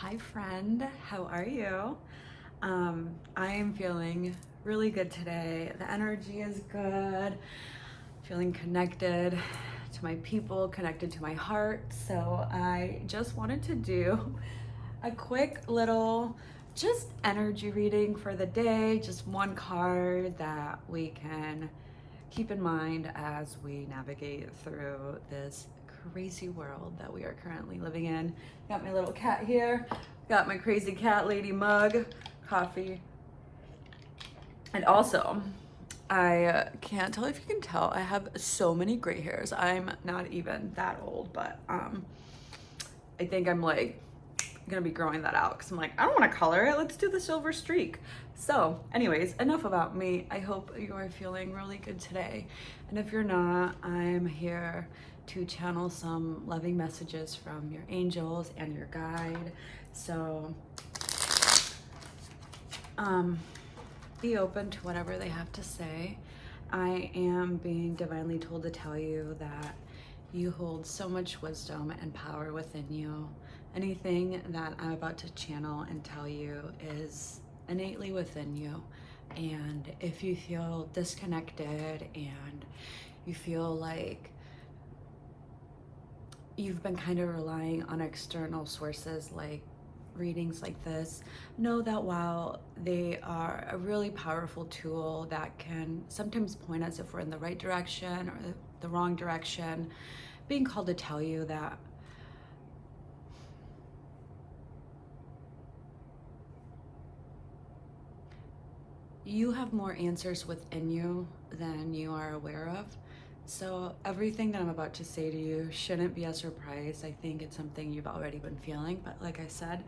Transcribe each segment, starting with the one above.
Hi friend, how are you? I am feeling really good today. The energy is good, feeling connected to my people, connected to my heart. So I just wanted to do a quick little just energy reading for the day, just one card that we can keep in mind as we navigate through this crazy world that we are currently living in. Got my little cat here, got my crazy cat lady mug, coffee. And also, I can't tell if you can tell, I have so many gray hairs. I'm not even that old, but I think I'm like gonna be growing that out because I'm like, I don't want to color it. Let's do the silver streak. So anyways, enough about me. I hope you are feeling really good today. And if you're not, I'm here to channel some loving messages from your angels and your guide. So be open to whatever they have to say. I am being divinely told to tell you that you hold so much wisdom and power within you. Anything that I'm about to channel and tell you is innately within you. And if you feel disconnected and you feel like you've been kind of relying on external sources like readings like this, know that while they are a really powerful tool that can sometimes point us if we're in the right direction or the wrong direction, being called to tell you that you have more answers within you than you are aware of. So everything that I'm about to say to you shouldn't be a surprise. I think it's something you've already been feeling, but like I said,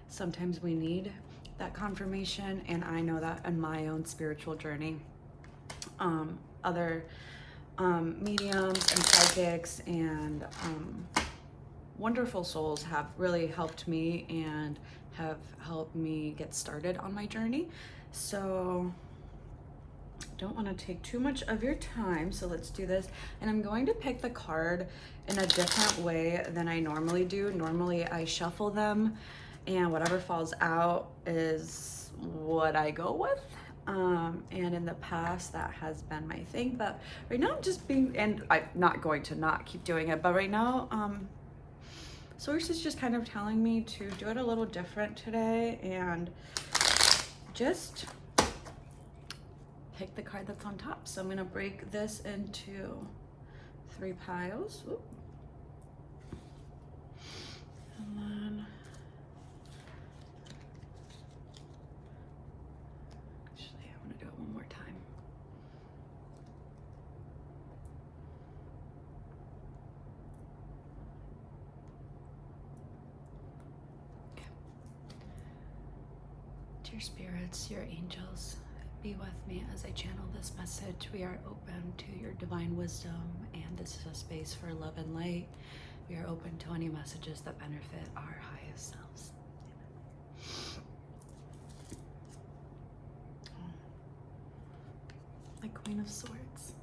sometimes we need that confirmation, and I know that in my own spiritual journey, other mediums and psychics and wonderful souls have really helped me and have helped me get started on my journey. So don't want to take too much of your time, so let's do this. And I'm going to pick the card in a different way than I normally do. Normally I shuffle them and whatever falls out is what I go with. And in the past that has been my thing, but right now I'm just being, and I'm not going to not keep doing it, but right now Source is just kind of telling me to do it a little different today and just pick the card that's on top. So I'm gonna break this into 3 piles. Oop. And then actually I want to do it one more time. Okay. Dear spirits, your angels, be with me as I channel this message. We are open to your divine wisdom, and this is a space for love and light. We are open to any messages that benefit our highest selves. Amen. The Queen of Swords.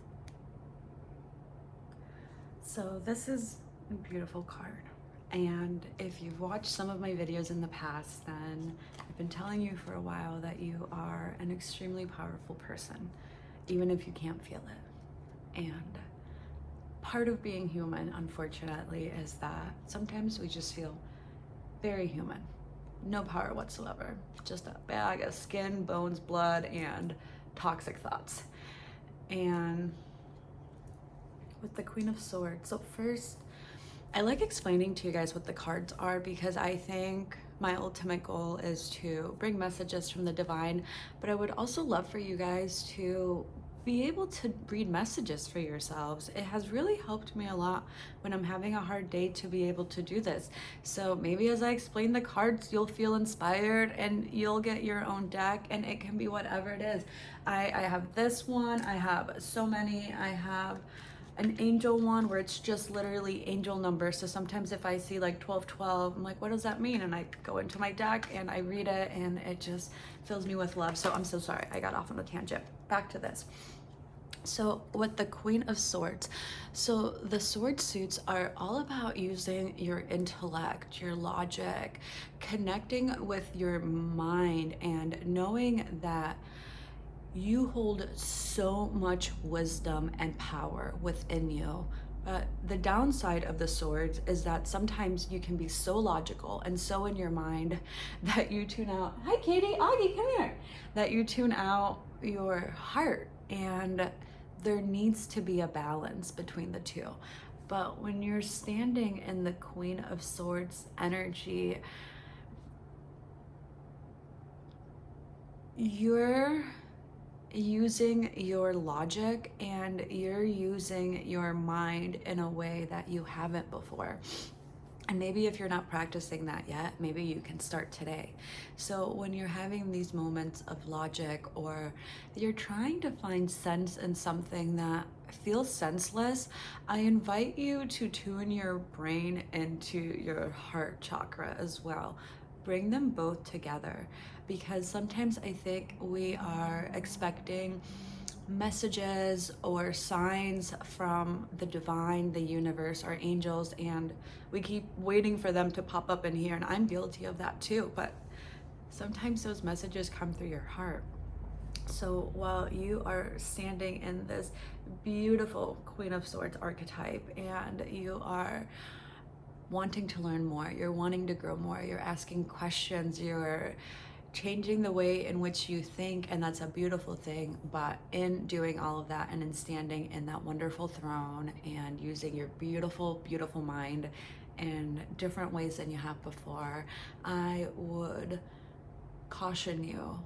So this is a beautiful card. And if you've watched some of my videos in the past, then I've been telling you for a while that you are an extremely powerful person, even if you can't feel it. And part of being human, unfortunately, is that sometimes we just feel very human. No power whatsoever. Just a bag of skin, bones, blood, and toxic thoughts. And with the Queen of Swords, so first, I like explaining to you guys what the cards are because I think my ultimate goal is to bring messages from the divine, but I would also love for you guys to be able to read messages for yourselves. It has really helped me a lot when I'm having a hard day to be able to do this. So maybe as I explain the cards, you'll feel inspired and you'll get your own deck, and it can be whatever it is. I have this one, I have so many, I have an angel one where it's just literally angel numbers. So sometimes if I see like 1212, I'm like, what does that mean? And I go into my deck and I read it and it just fills me with love. So I'm so sorry, I got off on a tangent. Back to this. So with the Queen of Swords, so the sword suits are all about using your intellect, your logic, connecting with your mind, and knowing that you hold so much wisdom and power within you. But the downside of the swords is that sometimes you can be so logical and so in your mind that you tune out, hi Katie, Augie, come here, that you tune out your heart. And there needs to be a balance between the two. But when you're standing in the Queen of Swords energy, you're using your logic and you're using your mind in a way that you haven't before. And maybe if you're not practicing that yet, maybe you can start today. So when you're having these moments of logic, or you're trying to find sense in something that feels senseless, I invite you to tune your brain into your heart chakra as well. Bring them both together, because sometimes I think we are expecting messages or signs from the divine, the universe, our angels, and we keep waiting for them to pop up in here. And I'm guilty of that too, but sometimes those messages come through your heart. So while you are standing in this beautiful Queen of Swords archetype and you are wanting to learn more, you're wanting to grow more, you're asking questions, you're changing the way in which you think, and that's a beautiful thing. But in doing all of that and in standing in that wonderful throne and using your beautiful, beautiful mind in different ways than you have before, I would caution you.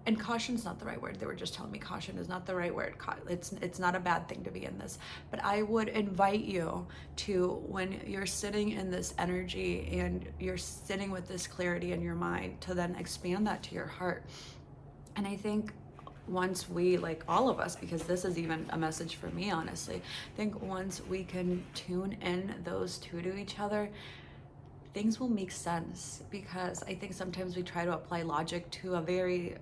And caution's not the right word. They were just telling me caution is not the right word. It's not a bad thing to be in this. But I would invite you to, when you're sitting in this energy and you're sitting with this clarity in your mind, to then expand that to your heart. And I think once we, like all of us, because this is even a message for me, honestly, I think once we can tune in those two to each other, things will make sense. Because I think sometimes we try to apply logic to a very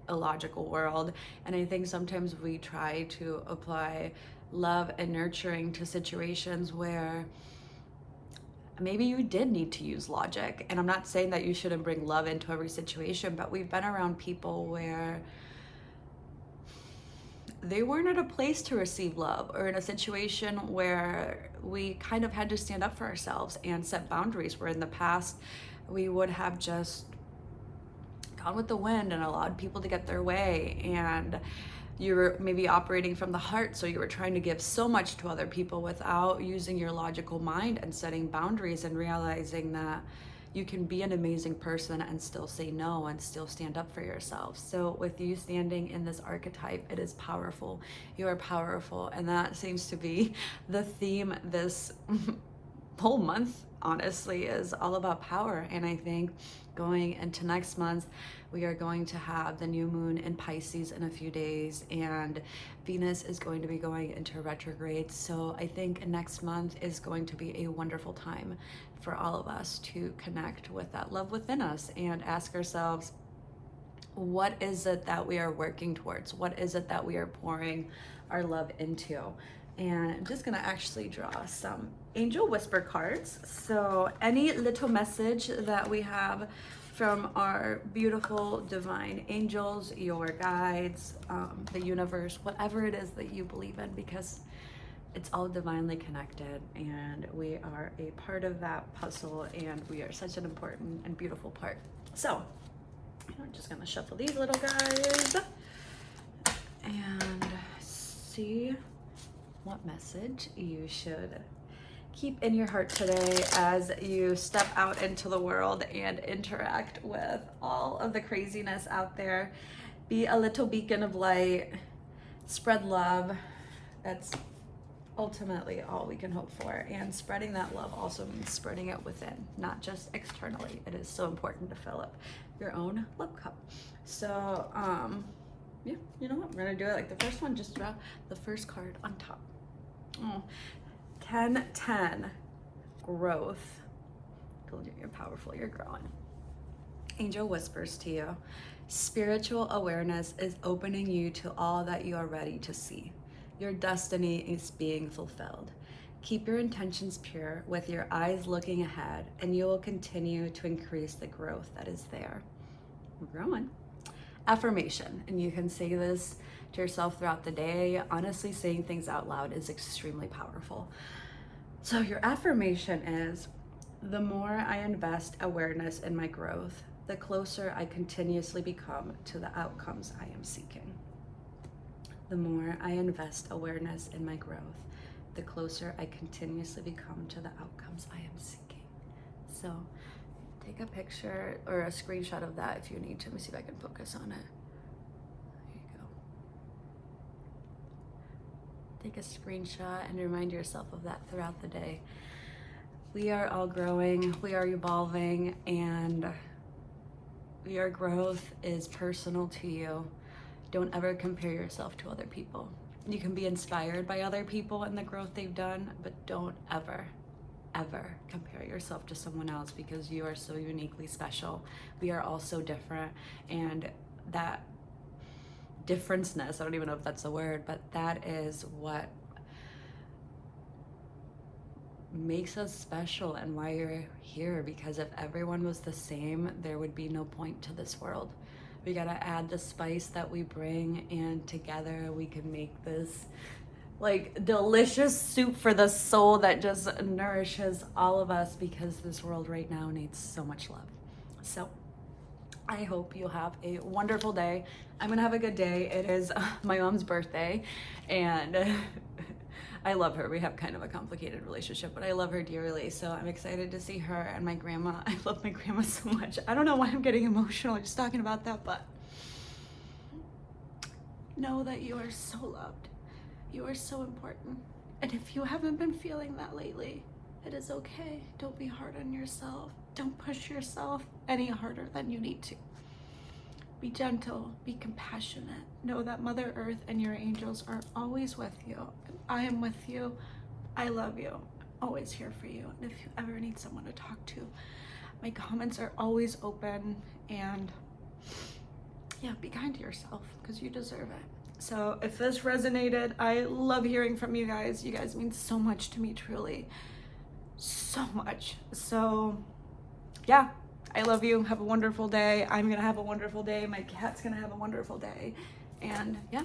illogical world, and I think sometimes we try to apply love and nurturing to situations where maybe you did need to use logic. And I'm not saying that you shouldn't bring love into every situation, but we've been around people where they weren't at a place to receive love, or in a situation where we kind of had to stand up for ourselves and set boundaries, where in the past we would have just gone with the wind and allowed people to get their way, and you were maybe operating from the heart, so you were trying to give so much to other people without using your logical mind and setting boundaries and realizing that you can be an amazing person and still say no and still stand up for yourself. So with you standing in this archetype, it is powerful. You are powerful, and that seems to be the theme this whole month, honestly, is all about power. And I think going into next month, we are going to have the new moon in Pisces in a few days, and Venus is going to be going into retrograde. So I think next month is going to be a wonderful time for all of us to connect with that love within us and ask ourselves, what is it that we are working towards? What is it that we are pouring our love into? And I'm just gonna actually draw some angel whisper cards. So any little message that we have from our beautiful divine angels, your guides, the universe, whatever it is that you believe in, because it's all divinely connected and we are a part of that puzzle, and we are such an important and beautiful part. So I'm just gonna shuffle these little guys and see what message you should keep in your heart today as you step out into the world and interact with all of the craziness out there. Be a little beacon of light, spread love. That's ultimately all we can hope for. And spreading that love also means spreading it within, not just externally. It is so important to fill up your own love cup. So yeah, you know what, we're gonna do it like the first one. Just draw the first card on top. 10-10, growth. Told you, you're powerful, you're growing. Angel whispers to you, spiritual awareness is opening you to all that you are ready to see. Your destiny is being fulfilled. Keep your intentions pure with your eyes looking ahead, and you will continue to increase the growth that is there. We're growing. Affirmation, and you can say this to yourself throughout the day. Honestly, saying things out loud is extremely powerful. So your affirmation is, the more I invest awareness in my growth, the closer I continuously become to the outcomes I am seeking. The more I invest awareness in my growth, the closer I continuously become to the outcomes I am seeking. So take a picture or a screenshot of that if you need to. Let me see if I can focus on it. There you go. Take a screenshot and remind yourself of that throughout the day. We are all growing, we are evolving, and your growth is personal to you. Don't ever compare yourself to other people. You can be inspired by other people and the growth they've done, but don't ever compare yourself to someone else, because you are so uniquely special. We are all so different, and that differenceness, I don't even know if that's a word, but that is what makes us special and why you're here, because if everyone was the same, there would be no point to this world. We gotta add the spice that we bring, and together we can make this like delicious soup for the soul that just nourishes all of us, because this world right now needs so much love. So I hope you have a wonderful day. I'm gonna have a good day. It is my mom's birthday, and I love her. We have kind of a complicated relationship, but I love her dearly. So I'm excited to see her and my grandma. I love my grandma so much. I don't know why I'm getting emotional just talking about that, but know that you are so loved. You are so important. And if you haven't been feeling that lately, it is okay. Don't be hard on yourself. Don't push yourself any harder than you need to. Be gentle, be compassionate. Know that Mother Earth and your angels are always with you. I am with you. I love you. I'm always here for you. And if you ever need someone to talk to, my comments are always open. And yeah, be kind to yourself, because you deserve it. So if this resonated, I love hearing from you guys. You guys mean so much to me, truly. So much. So yeah, I love you. Have a wonderful day. I'm gonna have a wonderful day. My cat's gonna have a wonderful day. And yeah.